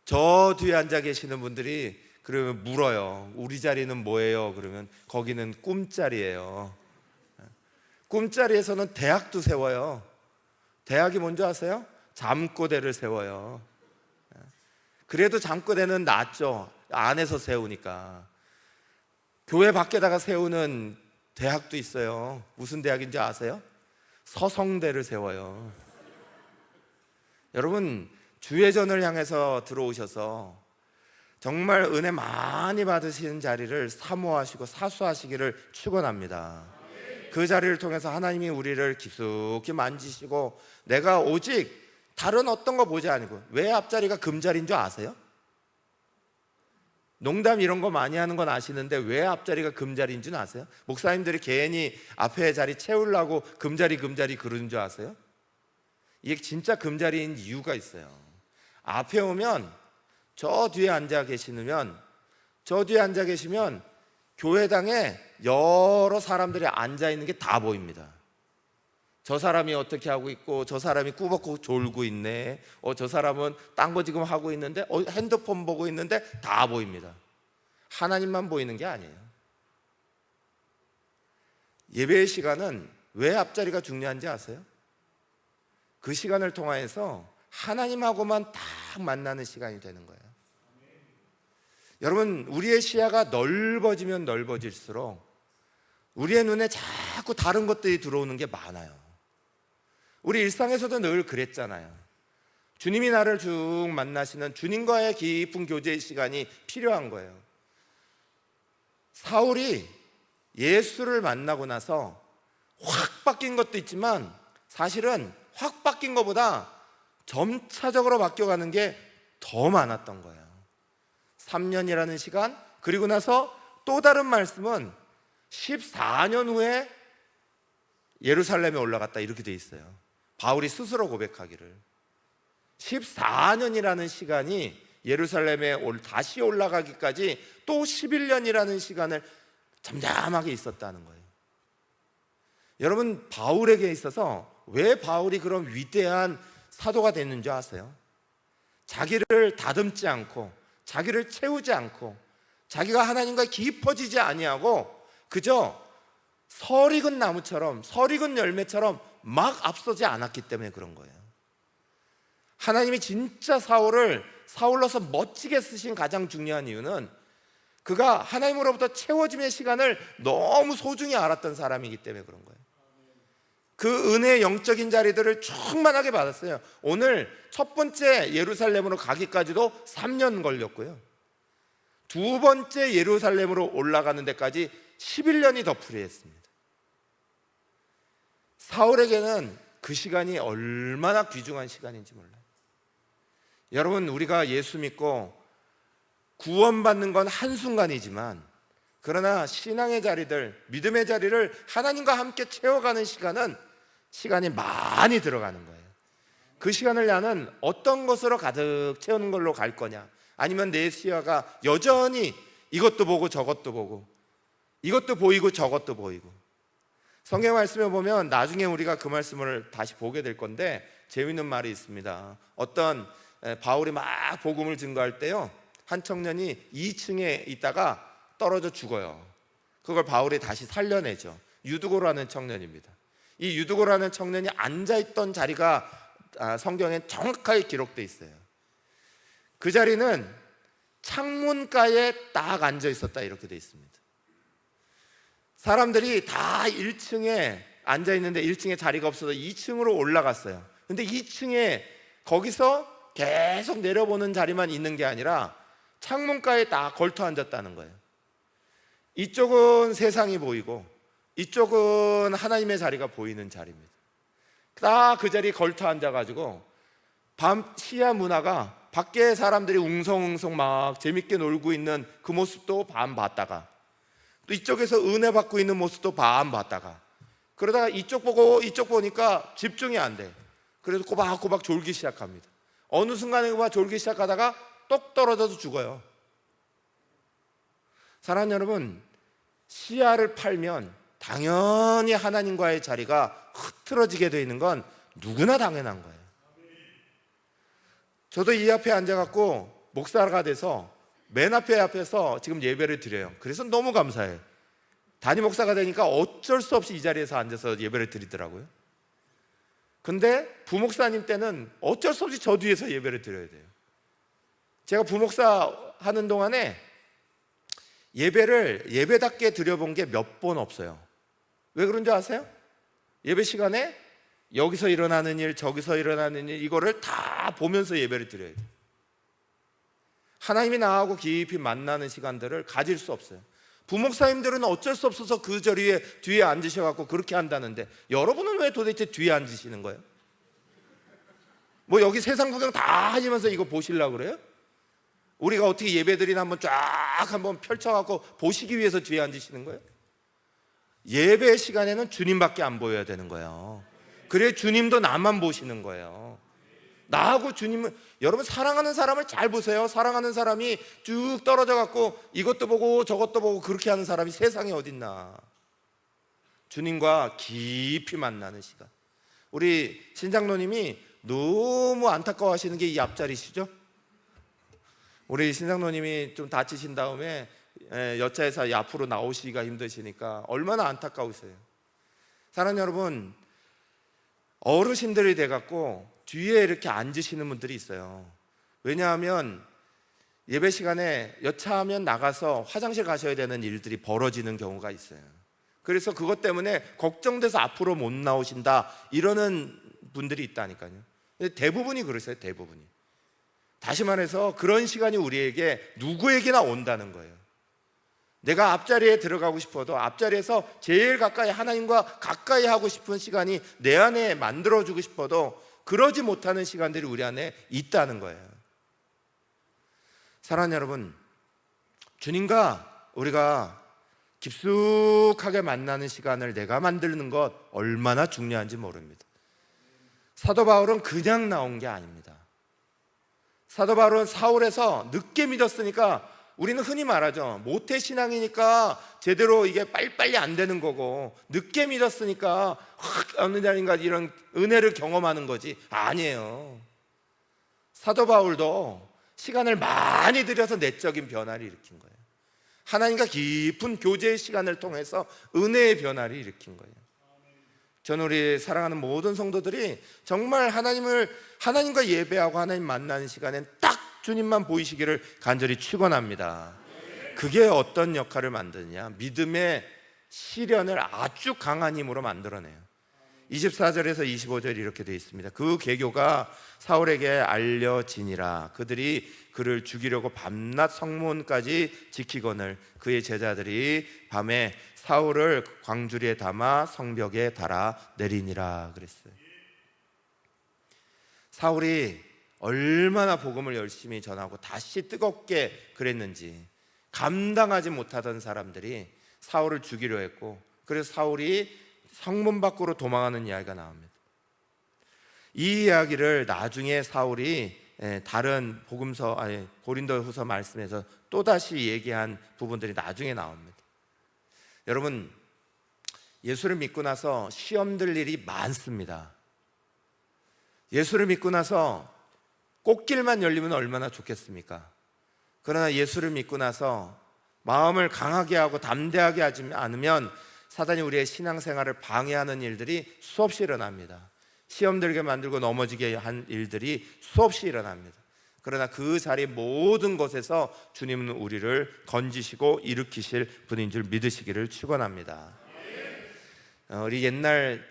저 뒤에 앉아 계시는 분들이 그러면 물어요. 우리 자리는 뭐예요? 그러면 거기는 꿈자리예요. 꿈자리에서는 대학도 세워요. 대학이 뭔지 아세요? 잠꼬대를 세워요. 그래도 잠꼬대는 낫죠. 안에서 세우니까. 교회 밖에다가 세우는 대학도 있어요. 무슨 대학인지 아세요? 서성대를 세워요. 여러분, 주회전을 향해서 들어오셔서 정말 은혜 많이 받으시는 자리를 사모하시고 사수하시기를 축원합니다. 그 자리를 통해서 하나님이 우리를 깊숙이 만지시고, 내가 오직 다른 어떤 거 보지 않고, 왜 앞자리가 금자리인 줄 아세요? 농담 이런 거 많이 하는 건 아시는데 왜 앞자리가 금자리인 줄 아세요? 목사님들이 괜히 앞에 자리 채우려고 금자리 그러는 줄 아세요? 이게 진짜 금자리인 이유가 있어요. 앞에 오면 저 뒤에 앉아 계시면 교회당에 여러 사람들이 앉아 있는 게 다 보입니다. 저 사람이 어떻게 하고 있고, 저 사람이 꾸벅꾸벅 졸고 있네, 저 사람은 딴 거 지금 하고 있는데, 핸드폰 보고 있는데 다 보입니다. 하나님만 보이는 게 아니에요. 예배의 시간은 왜 앞자리가 중요한지 아세요? 그 시간을 통하여서 하나님하고만 딱 만나는 시간이 되는 거예요. 여러분, 우리의 시야가 넓어지면 넓어질수록 우리의 눈에 자꾸 다른 것들이 들어오는 게 많아요. 우리 일상에서도 늘 그랬잖아요. 주님이 나를 쭉 만나시는 주님과의 깊은 교제의 시간이 필요한 거예요. 사울이 예수를 만나고 나서 확 바뀐 것도 있지만 사실은 확 바뀐 것보다 점차적으로 바뀌어가는 게 더 많았던 거예요. 3년이라는 시간, 그리고 나서 또 다른 말씀은 14년 후에 예루살렘에 올라갔다, 이렇게 돼 있어요. 바울이 스스로 고백하기를 14년이라는 시간이 예루살렘에 다시 올라가기까지 또 11년이라는 시간을 잠잠하게 있었다는 거예요. 여러분, 바울에게 있어서 왜 바울이 그런 위대한 사도가 됐는 줄 아세요? 자기를 다듬지 않고, 자기를 채우지 않고, 자기가 하나님과 깊어지지 아니하고 그저 설익은 나무처럼, 설익은 열매처럼 막 앞서지 않았기 때문에 그런 거예요. 하나님이 진짜 사울로서 멋지게 쓰신 가장 중요한 이유는 그가 하나님으로부터 채워짐의 시간을 너무 소중히 알았던 사람이기 때문에 그런 거예요. 그 은혜의 영적인 자리들을 충만하게 받았어요. 오늘 첫 번째 예루살렘으로 가기까지도 3년 걸렸고요, 두 번째 예루살렘으로 올라가는 데까지 11년이 더 풀이했습니다. 사울에게는 그 시간이 얼마나 귀중한 시간인지 몰라요. 여러분, 우리가 예수 믿고 구원받는 건 한순간이지만, 그러나 신앙의 자리들, 믿음의 자리를 하나님과 함께 채워가는 시간이 많이 들어가는 거예요. 그 시간을 나는 어떤 것으로 가득 채우는 걸로 갈 거냐, 아니면 내 시야가 여전히 이것도 보고 저것도 보고, 이것도 보이고 저것도 보이고. 성경 말씀에 보면 나중에 우리가 그 말씀을 다시 보게 될 건데, 재미있는 말이 있습니다. 어떤 바울이 막 복음을 증거할 때요, 한 청년이 2층에 있다가 떨어져 죽어요. 그걸 바울이 다시 살려내죠. 유두고라는 청년입니다. 이 유두고라는 청년이 앉아있던 자리가 성경에 정확하게 기록되어 있어요. 그 자리는 창문가에 딱 앉아 있었다, 이렇게 되어 있습니다. 사람들이 다 1층에 앉아 있는데 1층에 자리가 없어서 2층으로 올라갔어요. 근데 2층에 거기서 계속 내려보는 자리만 있는 게 아니라 창문가에 딱 걸터 앉았다는 거예요. 이쪽은 세상이 보이고 이쪽은 하나님의 자리가 보이는 자리입니다. 딱 그 자리에 걸터 앉아가지고 밤 시야 문화가 밖에 사람들이 웅성웅성 막 재밌게 놀고 있는 그 모습도 밤 봤다가, 또 이쪽에서 은혜 받고 있는 모습도 밤 봤다가, 그러다가 이쪽 보고 이쪽 보니까 집중이 안 돼. 그래서 꼬박꼬박 졸기 시작합니다. 어느 순간에 막 졸기 시작하다가 똑 떨어져서 죽어요. 사랑하는 여러분, 시야를 팔면 당연히 하나님과의 자리가 흐트러지게 되어 있는 건 누구나 당연한 거예요. 저도 이 앞에 앉아갖고 목사가 돼서 맨 앞에서 지금 예배를 드려요. 그래서 너무 감사해요. 담임 목사가 되니까 어쩔 수 없이 이 자리에서 앉아서 예배를 드리더라고요. 근데 부목사님 때는 어쩔 수 없이 저 뒤에서 예배를 드려야 돼요. 제가 부목사 하는 동안에 예배를 예배답게 드려본 게 몇 번 없어요. 왜 그런 줄 아세요? 예배 시간에 여기서 일어나는 일, 저기서 일어나는 일, 이거를 다 보면서 예배를 드려야 돼요. 하나님이 나하고 깊이 만나는 시간들을 가질 수 없어요. 부목사님들은 어쩔 수 없어서 그 자리에 뒤에 앉으셔갖고 그렇게 한다는데, 여러분은 왜 도대체 뒤에 앉으시는 거예요? 뭐 여기 세상 구경 다 하시면서 이거 보시려고 그래요? 우리가 어떻게 예배드리나 한번 펼쳐갖고 보시기 위해서 뒤에 앉으시는 거예요? 예배 시간에는 주님밖에 안 보여야 되는 거예요. 그래 주님도 나만 보시는 거예요. 나하고 주님은, 여러분 사랑하는 사람을 잘 보세요. 사랑하는 사람이 쭉 떨어져 갖고 이것도 보고 저것도 보고 그렇게 하는 사람이 세상에 어딨나. 주님과 깊이 만나는 시간. 우리 신장로님이 너무 안타까워하시는 게 이 앞자리시죠? 우리 신장로님이 좀 다치신 다음에 여차에서 앞으로 나오시기가 힘드시니까 얼마나 안타까우세요. 사랑하는 여러분, 어르신들이 돼갖고 뒤에 이렇게 앉으시는 분들이 있어요. 왜냐하면 예배 시간에 여차하면 나가서 화장실 가셔야 되는 일들이 벌어지는 경우가 있어요. 그래서 그것 때문에 걱정돼서 앞으로 못 나오신다, 이러는 분들이 있다니까요. 대부분이 그러세요. 대부분이. 다시 말해서 그런 시간이 우리에게 누구에게나 온다는 거예요. 내가 앞자리에 들어가고 싶어도 앞자리에서 제일 가까이, 하나님과 가까이 하고 싶은 시간이 내 안에 만들어주고 싶어도 그러지 못하는 시간들이 우리 안에 있다는 거예요. 사랑하는 여러분, 주님과 우리가 깊숙하게 만나는 시간을 내가 만드는 것 얼마나 중요한지 모릅니다. 사도 바울은 그냥 나온 게 아닙니다. 사도 바울은 사울에서 늦게 믿었으니까, 우리는 흔히 말하죠, 모태신앙이니까 제대로 이게 빨리빨리 안 되는 거고, 늦게 믿었으니까 확 어느 날인가 이런 은혜를 경험하는 거지. 아니에요. 사도 바울도 시간을 많이 들여서 내적인 변화를 일으킨 거예요. 하나님과 깊은 교제의 시간을 통해서 은혜의 변화를 일으킨 거예요. 저는 우리 사랑하는 모든 성도들이 정말 하나님과 예배하고 하나님 만나는 시간엔 딱 주님만 보이시기를 간절히 축원합니다. 그게 어떤 역할을 만드느냐, 믿음의 시련을 아주 강한 힘으로 만들어내요. 24절에서 25절 이렇게 되어 있습니다. 그 계교가 사울에게 알려지니라. 그들이 그를 죽이려고 밤낮 성문까지 지키거늘 그의 제자들이 밤에 사울을 광주리에 담아 성벽에 달아 내리니라 그랬어요. 사울이 얼마나 복음을 열심히 전하고 다시 뜨겁게 그랬는지 감당하지 못하던 사람들이 사울을 죽이려 했고, 그래서 사울이 성문 밖으로 도망하는 이야기가 나옵니다. 이 이야기를 나중에 사울이 다른 복음서, 고린도후서 말씀에서 또다시 얘기한 부분들이 나중에 나옵니다. 여러분, 예수를 믿고 나서 시험 들 일이 많습니다. 예수를 믿고 나서 꽃길만 열리면 얼마나 좋겠습니까? 그러나 예수를 믿고 나서 마음을 강하게 하고 담대하게 하지 않으면 사단이 우리의 신앙생활을 방해하는 일들이 수없이 일어납니다. 시험 들게 만들고 넘어지게 한 일들이 수없이 일어납니다. 그러나 그 자리 모든 것에서 주님은 우리를 건지시고 일으키실 분인 줄 믿으시기를 축원합니다. 우리 옛날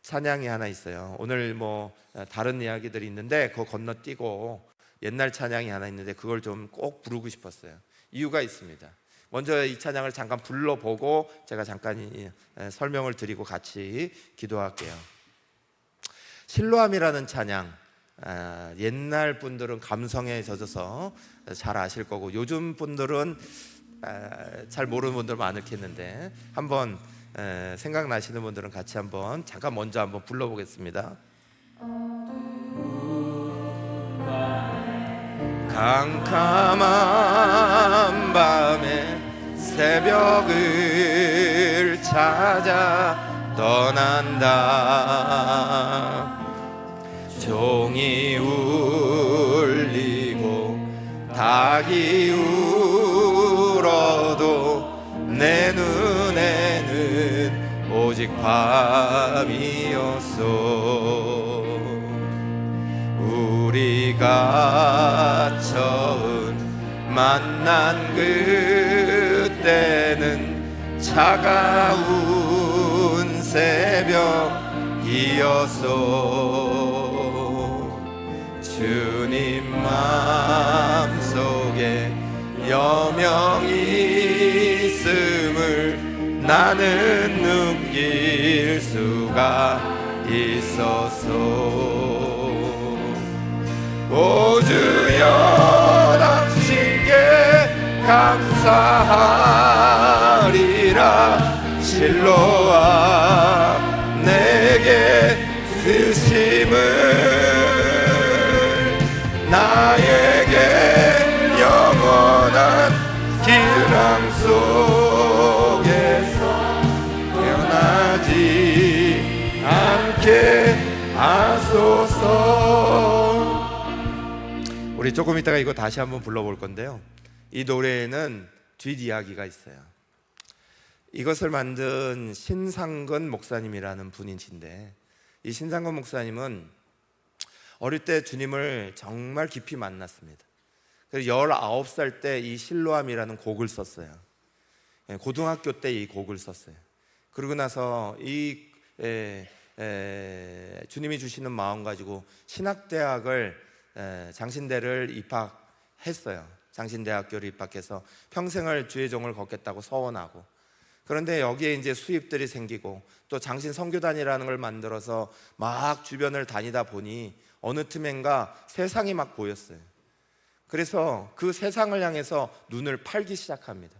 찬양이 하나 있어요. 오늘 다른 이야기들이 있는데 그거 건너뛰고 옛날 찬양이 하나 있는데 그걸 좀 꼭 부르고 싶었어요. 이유가 있습니다. 먼저 이 찬양을 잠깐 불러보고 제가 잠깐 설명을 드리고 같이 기도할게요. 실로암이라는 찬양, 옛날 분들은 감성에 젖어서 잘 아실 거고 요즘 분들은 잘 모르는 분들 많겠는데 한번 생각나시는 분들은 같이 한번 잠깐 먼저 한번 불러보겠습니다. 캄캄한 밤에 새벽을 찾아 떠난다. 종이 울리고 닭이 울어도 내 눈에는 오직 밤이었어. 우리가 처음 만난 그때는 차가운 새벽이었어. 주님 마음속에 여명이 있음을 나는 느낄 수가 있었어. 오 주여 당신께 감사하리라. 실로암 내게 쓰심을 나에게 영원한 기랑 속에서 변하지 않게 하소서. 우리 조금 이따가 이거 다시 한번 불러볼 건데요, 이 노래에는 뒷이야기가 있어요. 이것을 만든 신상근 목사님이라는 분이신데, 이 신상근 목사님은 어릴 때 주님을 정말 깊이 만났습니다. 그래서 19살 때 이 실로암이라는 곡을 썼어요. 고등학교 때 이 곡을 썼어요. 그러고 나서 이 주님이 주시는 마음 가지고 신학대학을 장신대를 입학했어요. 장신대학교를 입학해서 평생을 주의 종을 걷겠다고 서원하고, 그런데 여기에 이제 수입들이 생기고 또 장신 선교단이라는 걸 만들어서 막 주변을 다니다 보니 어느 틈엔가 세상이 막 보였어요. 그래서 그 세상을 향해서 눈을 팔기 시작합니다.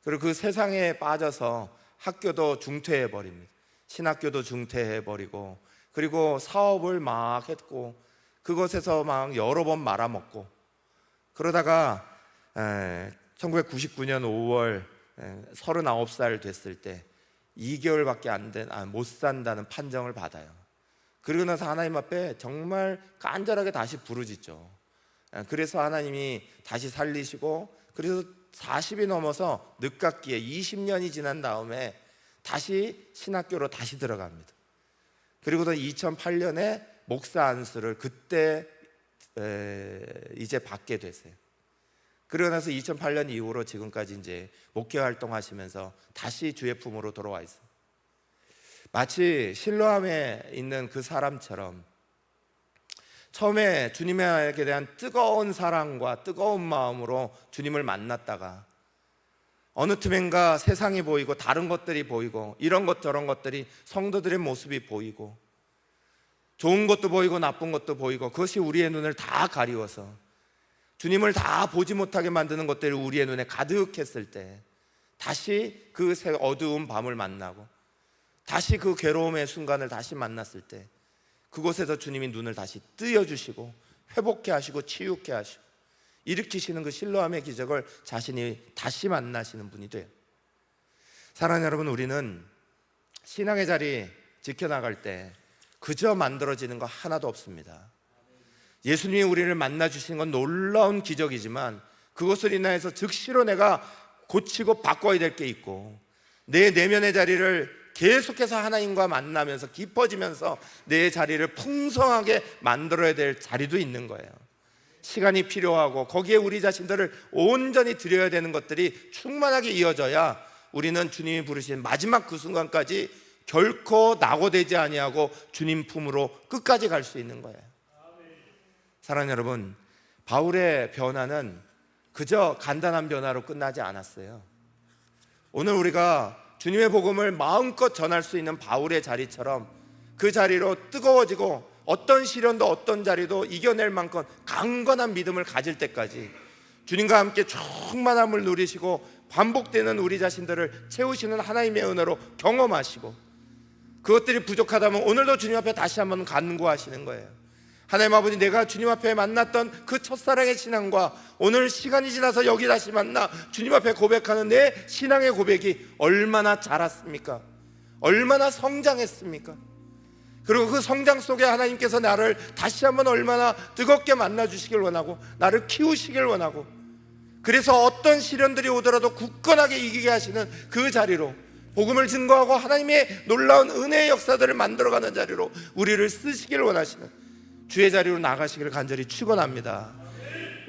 그리고 그 세상에 빠져서 학교도 중퇴해버립니다. 신학교도 중퇴해버리고, 그리고 사업을 막 했고 그것에서 막 여러 번 말아먹고, 그러다가 1999년 5월 39살 됐을 때 2개월밖에 못 산다는 판정을 받아요. 그러고 나서 하나님 앞에 정말 간절하게 다시 부르짖죠. 그래서 하나님이 다시 살리시고, 그래서 40이 넘어서 늦깎이에 20년이 지난 다음에 다시 신학교로 다시 들어갑니다. 그리고도 2008년에 목사 안수를 그때 이제 받게 됐어요. 그러고 나서 2008년 이후로 지금까지 이제 목회 활동하시면서 다시 주의 품으로 돌아와 있어요. 마치 실로암에 있는 그 사람처럼 처음에 주님에게 대한 뜨거운 사랑과 뜨거운 마음으로 주님을 만났다가 어느 틈엔가 세상이 보이고 다른 것들이 보이고 이런 것 저런 것들이 성도들의 모습이 보이고 좋은 것도 보이고 나쁜 것도 보이고 그것이 우리의 눈을 다 가리워서 주님을 다 보지 못하게 만드는 것들이 우리의 눈에 가득했을 때 다시 그 어두운 밤을 만나고 다시 그 괴로움의 순간을 다시 만났을 때 그곳에서 주님이 눈을 다시 뜨여주시고 회복케 하시고 치유케 하시고 일으키시는 그 실로암의 기적을 자신이 다시 만나시는 분이 돼요. 사랑하는 여러분, 우리는 신앙의 자리 지켜나갈 때 그저 만들어지는 거 하나도 없습니다. 예수님이 우리를 만나주시는 건 놀라운 기적이지만 그것을 인하여서 즉시로 내가 고치고 바꿔야 될 게 있고 내 내면의 자리를 계속해서 하나님과 만나면서 깊어지면서 내 자리를 풍성하게 만들어야 될 자리도 있는 거예요. 시간이 필요하고 거기에 우리 자신들을 온전히 드려야 되는 것들이 충만하게 이어져야 우리는 주님이 부르신 마지막 그 순간까지 결코 낙오되지 아니하고 주님 품으로 끝까지 갈 수 있는 거예요. 사랑하는 여러분, 바울의 변화는 그저 간단한 변화로 끝나지 않았어요. 오늘 우리가 주님의 복음을 마음껏 전할 수 있는 바울의 자리처럼 그 자리로 뜨거워지고 어떤 시련도 어떤 자리도 이겨낼 만큼 강건한 믿음을 가질 때까지 주님과 함께 충만함을 누리시고 반복되는 우리 자신들을 채우시는 하나님의 은혜로 경험하시고 그것들이 부족하다면 오늘도 주님 앞에 다시 한번 간구하시는 거예요. 하나님 아버지, 내가 주님 앞에 만났던 그 첫사랑의 신앙과 오늘 시간이 지나서 여기 다시 만나 주님 앞에 고백하는 내 신앙의 고백이 얼마나 자랐습니까? 얼마나 성장했습니까? 그리고 그 성장 속에 하나님께서 나를 다시 한번 얼마나 뜨겁게 만나주시길 원하고 나를 키우시길 원하고 그래서 어떤 시련들이 오더라도 굳건하게 이기게 하시는 그 자리로 복음을 증거하고 하나님의 놀라운 은혜의 역사들을 만들어가는 자리로 우리를 쓰시길 원하시는 주의 자리로 나가시기를 간절히 축원합니다.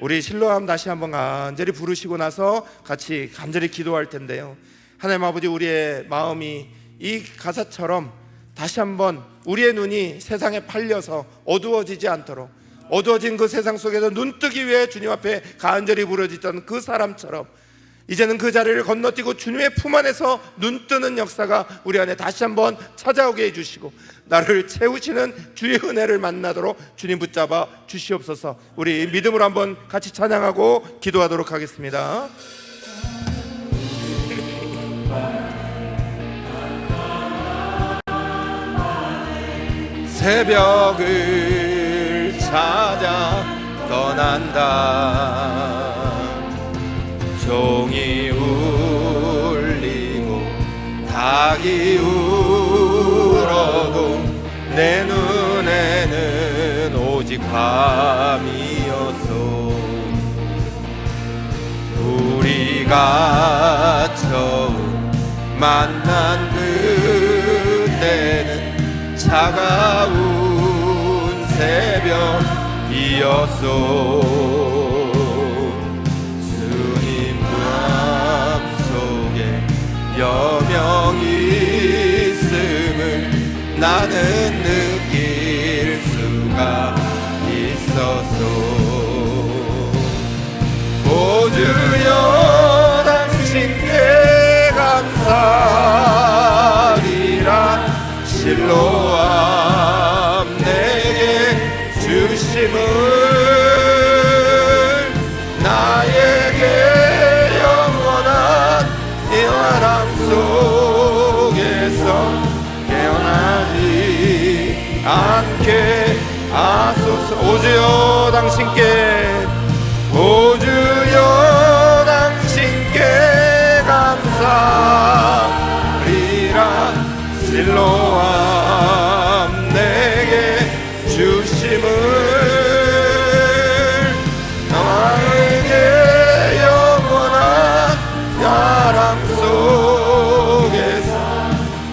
우리 실로암 다시 한번 간절히 부르시고 나서 같이 간절히 기도할 텐데요, 하나님 아버지, 우리의 마음이 이 가사처럼 다시 한번 우리의 눈이 세상에 팔려서 어두워지지 않도록 어두워진 그 세상 속에서 눈뜨기 위해 주님 앞에 간절히 부르짖던 그 사람처럼 이제는 그 자리를 건너뛰고 주님의 품 안에서 눈뜨는 역사가 우리 안에 다시 한번 찾아오게 해주시고 나를 채우시는 주의 은혜를 만나도록 주님 붙잡아 주시옵소서. 우리 믿음으로 한번 같이 찬양하고 기도하도록 하겠습니다. 새벽을 찾아 떠난다. 종이 울리고 닭이 울어도 내 눈에는 오직 밤이었어. 우리가 처음 만난 그때는 차가운 새벽이었어. 여명이 있음을 나는 느낄 수가 있었소. 오 주여 당신께 감사리라. 실로암 내게 주심을 나에게 영원한 바람 속에서 깨어나지 않게 하소서. 오 주여 당신께, 오 주여 당신께 감사리라. 실로암 내게 주심을 나에게 영원한 사랑 속에서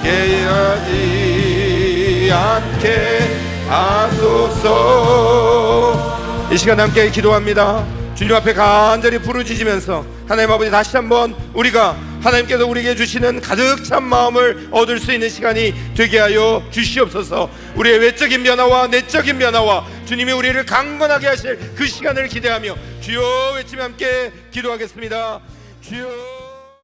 깨어나지 않게 하소서. 이 시간 함께 기도합니다. 주님 앞에 간절히 부르짖으면서 하나님 아버지, 다시 한번 우리가 하나님께서 우리에게 주시는 가득 찬 마음을 얻을 수 있는 시간이 되게 하여 주시옵소서. 우리의 외적인 변화와 내적인 변화와 주님이 우리를 강건하게 하실 그 시간을 기대하며 주여 외치며 함께 기도하겠습니다. 주여.